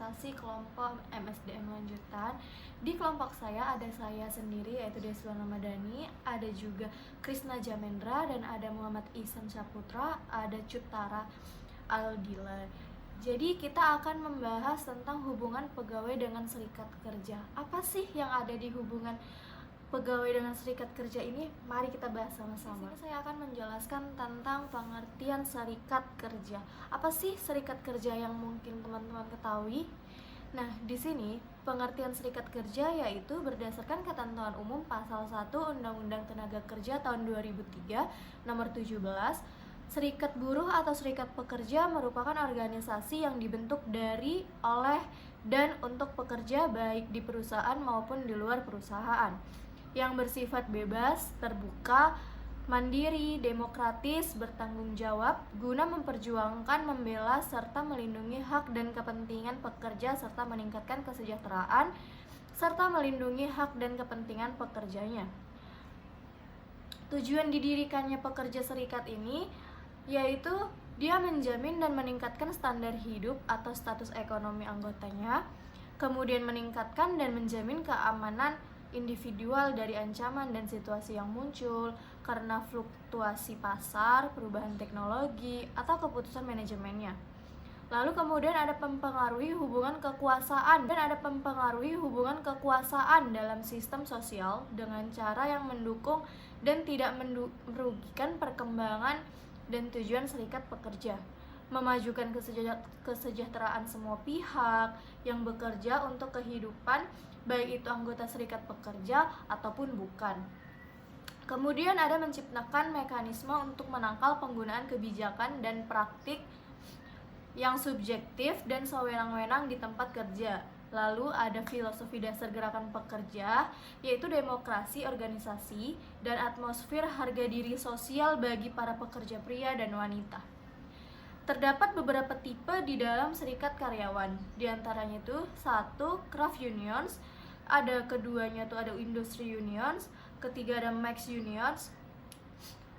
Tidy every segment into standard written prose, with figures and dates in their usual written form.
presentasi kelompok MSDM lanjutan. Di kelompok saya ada saya sendiri yaitu Deswan Ramadhani, ada juga Krisna Jamendra, dan ada Muhammad Ihsan Saputra, ada Cutara Aldila. Jadi kita akan membahas tentang hubungan pegawai dengan serikat kerja. Apa sih yang ada di hubungan pegawai dengan serikat kerja ini? Mari kita bahas sama-sama. Di sini saya akan menjelaskan tentang pengertian serikat kerja. Apa sih serikat kerja yang mungkin teman-teman ketahui? Nah, di sini pengertian serikat kerja yaitu berdasarkan ketentuan umum pasal 1 Undang-Undang Tenaga Kerja tahun 2003 nomor 17. Serikat buruh atau serikat pekerja merupakan organisasi yang dibentuk dari, oleh, dan untuk pekerja baik di perusahaan maupun di luar perusahaan, yang bersifat bebas, terbuka, mandiri, demokratis, bertanggung jawab, guna memperjuangkan, membela, serta melindungi hak dan kepentingan pekerja serta meningkatkan kesejahteraan, serta melindungi hak dan kepentingan pekerjanya. Tujuan didirikannya pekerja serikat ini yaitu dia menjamin dan meningkatkan standar hidup atau status ekonomi anggotanya, kemudian meningkatkan dan menjamin keamanan individual dari ancaman dan situasi yang muncul karena fluktuasi pasar, perubahan teknologi, atau keputusan manajemennya. Lalu kemudian ada mempengaruhi hubungan kekuasaan dalam sistem sosial dengan cara yang mendukung dan tidak merugikan perkembangan dan tujuan serikat pekerja, memajukan kesejahteraan semua pihak yang bekerja untuk kehidupan, baik itu anggota serikat pekerja ataupun bukan. Kemudian ada menciptakan mekanisme untuk menangkal penggunaan kebijakan dan praktik yang subjektif dan sewenang-wenang di tempat kerja. Lalu ada filosofi dasar gerakan pekerja, yaitu demokrasi organisasi dan atmosfer harga diri sosial bagi para pekerja pria dan wanita. Terdapat beberapa tipe di dalam serikat karyawan. Di antaranya itu 1. Craft unions, keduanya itu ada industry unions, ketiga ada max unions.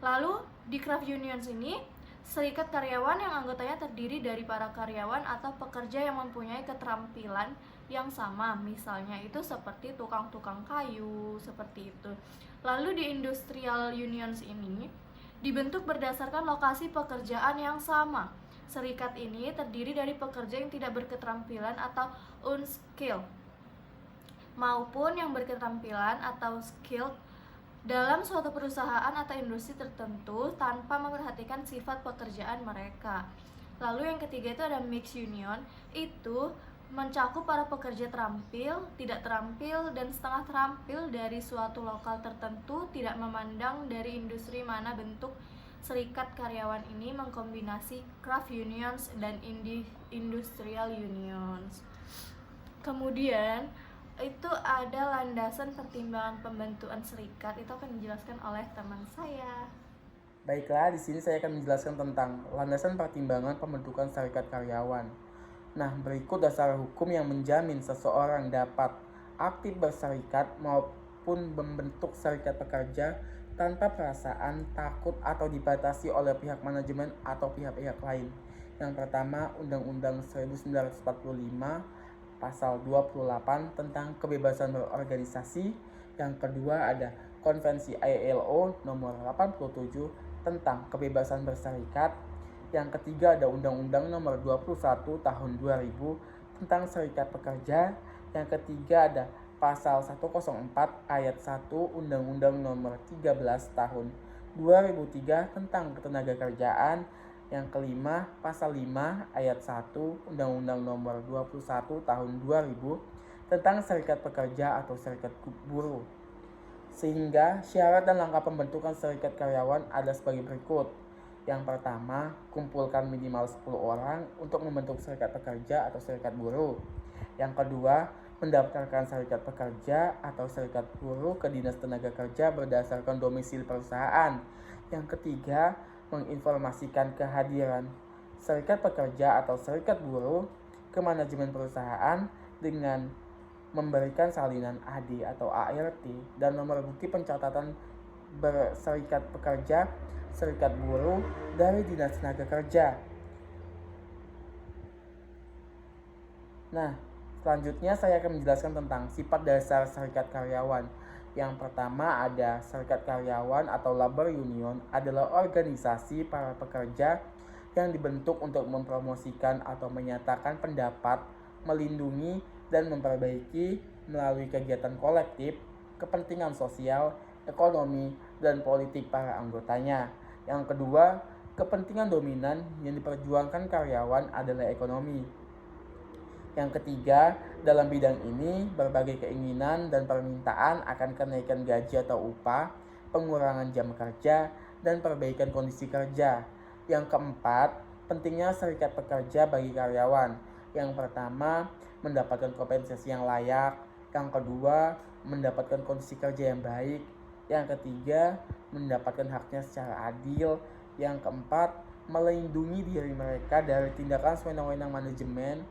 Lalu di craft unions ini serikat karyawan yang anggotanya terdiri dari para karyawan atau pekerja yang mempunyai keterampilan yang sama, misalnya itu seperti tukang-tukang kayu, seperti itu. Lalu di industrial unions ini dibentuk berdasarkan lokasi pekerjaan yang sama. Serikat ini terdiri dari pekerja yang tidak berketerampilan atau unskilled maupun yang berketerampilan atau skilled dalam suatu perusahaan atau industri tertentu tanpa memperhatikan sifat pekerjaan mereka. Lalu yang ketiga itu ada mixed union, itu mencakup para pekerja terampil, tidak terampil, dan setengah terampil dari suatu lokal tertentu, tidak memandang dari industri mana bentuk. Serikat karyawan ini mengkombinasi craft unions dan industrial unions. Kemudian itu ada landasan pertimbangan pembentukan serikat, itu akan dijelaskan oleh teman saya. Baiklah, di sini saya akan menjelaskan tentang landasan pertimbangan pembentukan serikat karyawan. Nah, berikut dasar hukum yang menjamin seseorang dapat aktif berserikat maupun membentuk serikat pekerja tanpa perasaan takut atau dibatasi oleh pihak manajemen atau pihak-pihak lain. Yang pertama, Undang-Undang 1945 Pasal 28 tentang kebebasan berorganisasi. Yang kedua ada Konvensi ILO nomor 87 tentang kebebasan berserikat. Yang ketiga ada Undang-Undang nomor 21 tahun 2000 tentang serikat pekerja. Yang ketiga ada Pasal 104 ayat 1 Undang-Undang nomor 13 tahun 2003 tentang ketenagakerjaan. Yang kelima, Pasal 5 ayat 1 Undang-Undang nomor 21 tahun 2000 tentang serikat pekerja atau serikat buruh. Sehingga syarat dan langkah pembentukan serikat karyawan ada sebagai berikut. Yang pertama, kumpulkan minimal 10 orang untuk membentuk serikat pekerja atau serikat buruh. Yang kedua, mendaftarkan serikat pekerja atau serikat buruh ke Dinas Tenaga Kerja berdasarkan domisili perusahaan. Yang ketiga, menginformasikan kehadiran serikat pekerja atau serikat buruh ke manajemen perusahaan dengan memberikan salinan AD atau ART dan nomor bukti pencatatan berserikat pekerja serikat buruh dari Dinas Tenaga Kerja. Nah, selanjutnya saya akan menjelaskan tentang sifat dasar serikat karyawan. Yang pertama ada serikat karyawan atau labor union adalah organisasi para pekerja yang dibentuk untuk mempromosikan atau menyatakan pendapat, melindungi dan memperbaiki melalui kegiatan kolektif, kepentingan sosial, ekonomi, dan politik para anggotanya. Yang kedua, kepentingan dominan yang diperjuangkan karyawan adalah ekonomi. Yang ketiga, dalam bidang ini berbagai keinginan dan permintaan akan kenaikan gaji atau upah, pengurangan jam kerja, dan perbaikan kondisi kerja. Yang keempat, pentingnya serikat pekerja bagi karyawan. Yang pertama, mendapatkan kompensasi yang layak. Yang kedua, mendapatkan kondisi kerja yang baik. Yang ketiga, mendapatkan haknya secara adil. Yang keempat, melindungi diri mereka dari tindakan sewenang-wenang manajemen.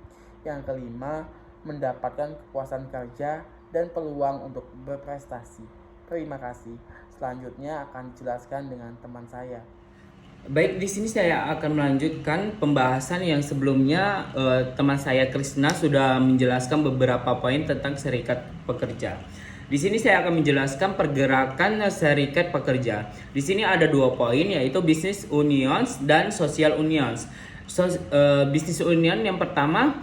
Yang kelima, mendapatkan kepuasan kerja dan peluang untuk berprestasi. Terima kasih. Selanjutnya akan dijelaskan dengan teman saya. Baik, di sini saya akan melanjutkan pembahasan yang sebelumnya teman saya Krisna sudah menjelaskan beberapa poin tentang serikat pekerja. Di sini saya akan menjelaskan pergerakan serikat pekerja. Di sini ada 2 poin, yaitu business unions dan social unions. Business union yang pertama,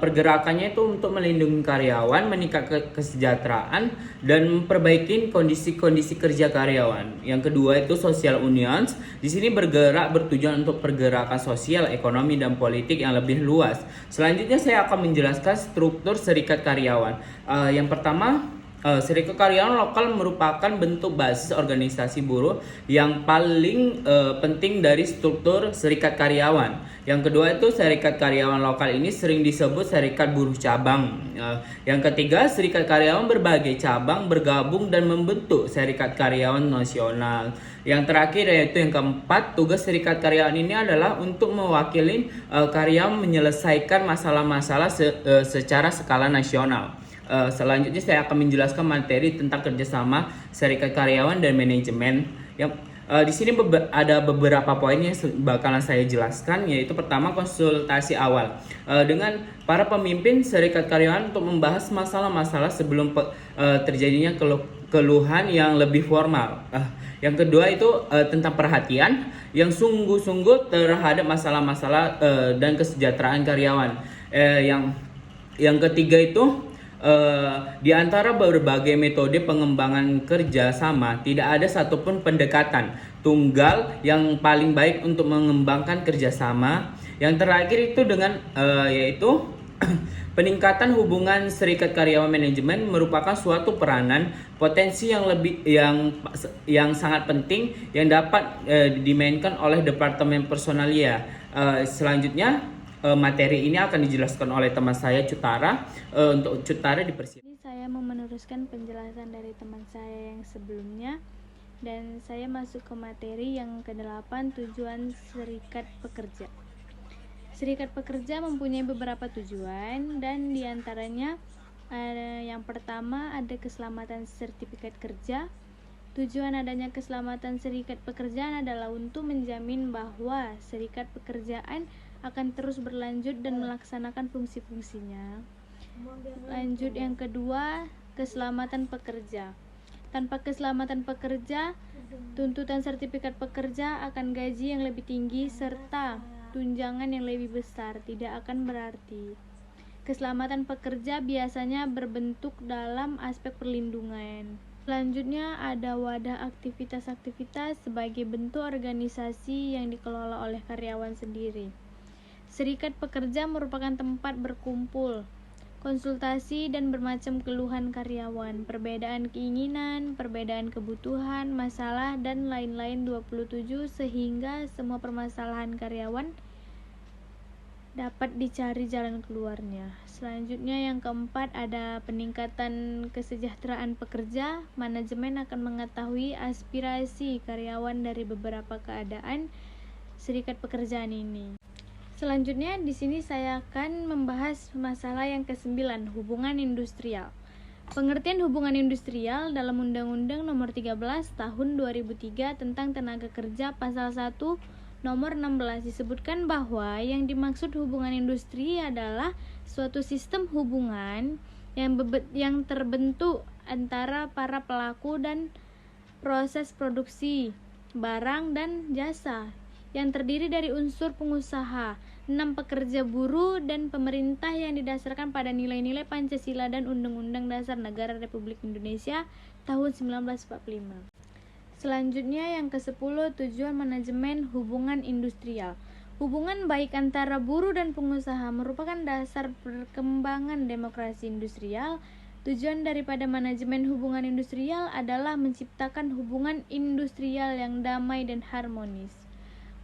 pergerakannya itu untuk melindungi karyawan, meningkatkan kesejahteraan dan memperbaiki kondisi kerja karyawan. Yang kedua itu social unions. Di sini bergerak bertujuan untuk pergerakan sosial, ekonomi dan politik yang lebih luas. Selanjutnya saya akan menjelaskan struktur serikat karyawan. Yang pertama, serikat karyawan lokal merupakan bentuk basis organisasi buruh yang paling penting dari struktur serikat karyawan. Yang kedua itu serikat karyawan lokal ini sering disebut serikat buruh cabang. Yang ketiga, serikat karyawan berbagai cabang bergabung dan membentuk serikat karyawan nasional. Yang terakhir yaitu yang keempat, tugas serikat karyawan ini adalah untuk mewakili karyawan menyelesaikan masalah-masalah secara skala nasional. Selanjutnya saya akan menjelaskan materi tentang kerjasama serikat karyawan dan manajemen. Yang di sini ada beberapa poin yang bakalan saya jelaskan, yaitu pertama konsultasi awal dengan para pemimpin serikat karyawan untuk membahas masalah-masalah sebelum terjadinya keluhan yang lebih formal. Yang kedua itu tentang perhatian yang sungguh-sungguh terhadap masalah-masalah dan kesejahteraan karyawan. Yang ketiga itu di antara berbagai metode pengembangan kerja sama, tidak ada satupun pendekatan tunggal yang paling baik untuk mengembangkan kerjasama. Yang terakhir itu dengan yaitu peningkatan hubungan serikat karyawan manajemen merupakan suatu peranan potensi yang sangat penting yang dapat dimainkan oleh departemen personalia. Selanjutnya materi ini akan dijelaskan oleh teman saya Cutara. Untuk Cutara dipersilakan. Saya mau meneruskan penjelasan dari teman saya yang sebelumnya, dan saya masuk ke materi yang ke-8, tujuan serikat pekerja. Serikat pekerja mempunyai beberapa tujuan, dan diantaranya yang pertama ada keselamatan sertifikat kerja. Tujuan adanya keselamatan serikat pekerjaan adalah untuk menjamin bahwa serikat pekerjaan akan terus berlanjut dan melaksanakan fungsi-fungsinya. Lanjut yang kedua, keselamatan pekerja. Tanpa keselamatan pekerja, tuntutan sertifikat pekerja akan gaji yang lebih tinggi serta tunjangan yang lebih besar tidak akan berarti. Keselamatan pekerja biasanya berbentuk dalam aspek perlindungan. Selanjutnya ada wadah aktivitas-aktivitas sebagai bentuk organisasi yang dikelola oleh karyawan sendiri. Serikat pekerja merupakan tempat berkumpul, konsultasi dan bermacam keluhan karyawan, perbedaan keinginan, perbedaan kebutuhan, masalah, dan lain-lain 27 sehingga semua permasalahan karyawan dapat dicari jalan keluarnya. Selanjutnya yang keempat ada peningkatan kesejahteraan pekerja. Manajemen akan mengetahui aspirasi karyawan dari beberapa keadaan serikat pekerjaan ini. Selanjutnya di sini saya akan membahas masalah yang ke-9, hubungan industrial. Pengertian hubungan industrial dalam Undang-Undang Nomor 13 Tahun 2003 tentang Tenaga Kerja Pasal 1 nomor 16 disebutkan bahwa yang dimaksud hubungan industri adalah suatu sistem hubungan yang terbentuk antara para pelaku dan proses produksi barang dan jasa yang terdiri dari unsur pengusaha, 6 pekerja buruh dan pemerintah yang didasarkan pada nilai-nilai Pancasila dan Undang-Undang Dasar Negara Republik Indonesia tahun 1945. Selanjutnya yang ke-10, tujuan manajemen hubungan industrial. Hubungan baik antara buruh dan pengusaha merupakan dasar perkembangan demokrasi industrial. Tujuan daripada manajemen hubungan industrial adalah menciptakan hubungan industrial yang damai dan harmonis.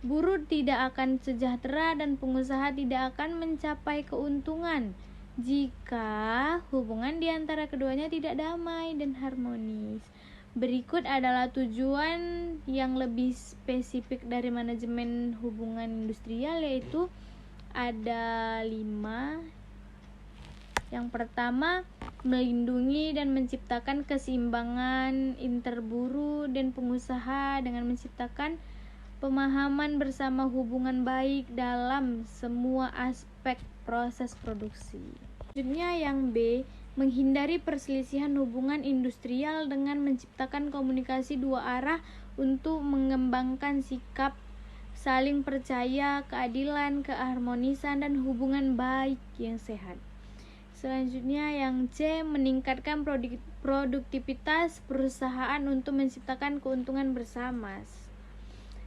Buruh tidak akan sejahtera dan pengusaha tidak akan mencapai keuntungan jika hubungan di antara keduanya tidak damai dan harmonis. Berikut adalah tujuan yang lebih spesifik dari manajemen hubungan industrial, yaitu ada 5. Yang pertama, melindungi dan menciptakan keseimbangan interburuh dan pengusaha dengan menciptakan pemahaman bersama hubungan baik dalam semua aspek proses produksi. Selanjutnya yang B, menghindari perselisihan hubungan industrial dengan menciptakan komunikasi dua arah untuk mengembangkan sikap saling percaya, keadilan, keharmonisan, dan hubungan baik yang sehat. Selanjutnya yang C, meningkatkan produktivitas perusahaan untuk menciptakan keuntungan bersama.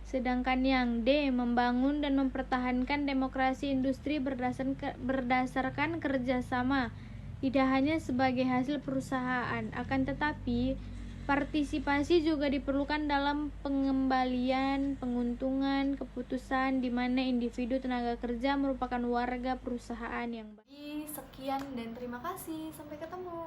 Sedangkan yang D, membangun dan mempertahankan demokrasi industri berdasarkan kerjasama, tidak hanya sebagai hasil perusahaan, akan tetapi partisipasi juga diperlukan dalam pengembalian penguntungan keputusan di mana individu tenaga kerja merupakan warga perusahaan yang baik. Sekian dan terima kasih. Sampai ketemu.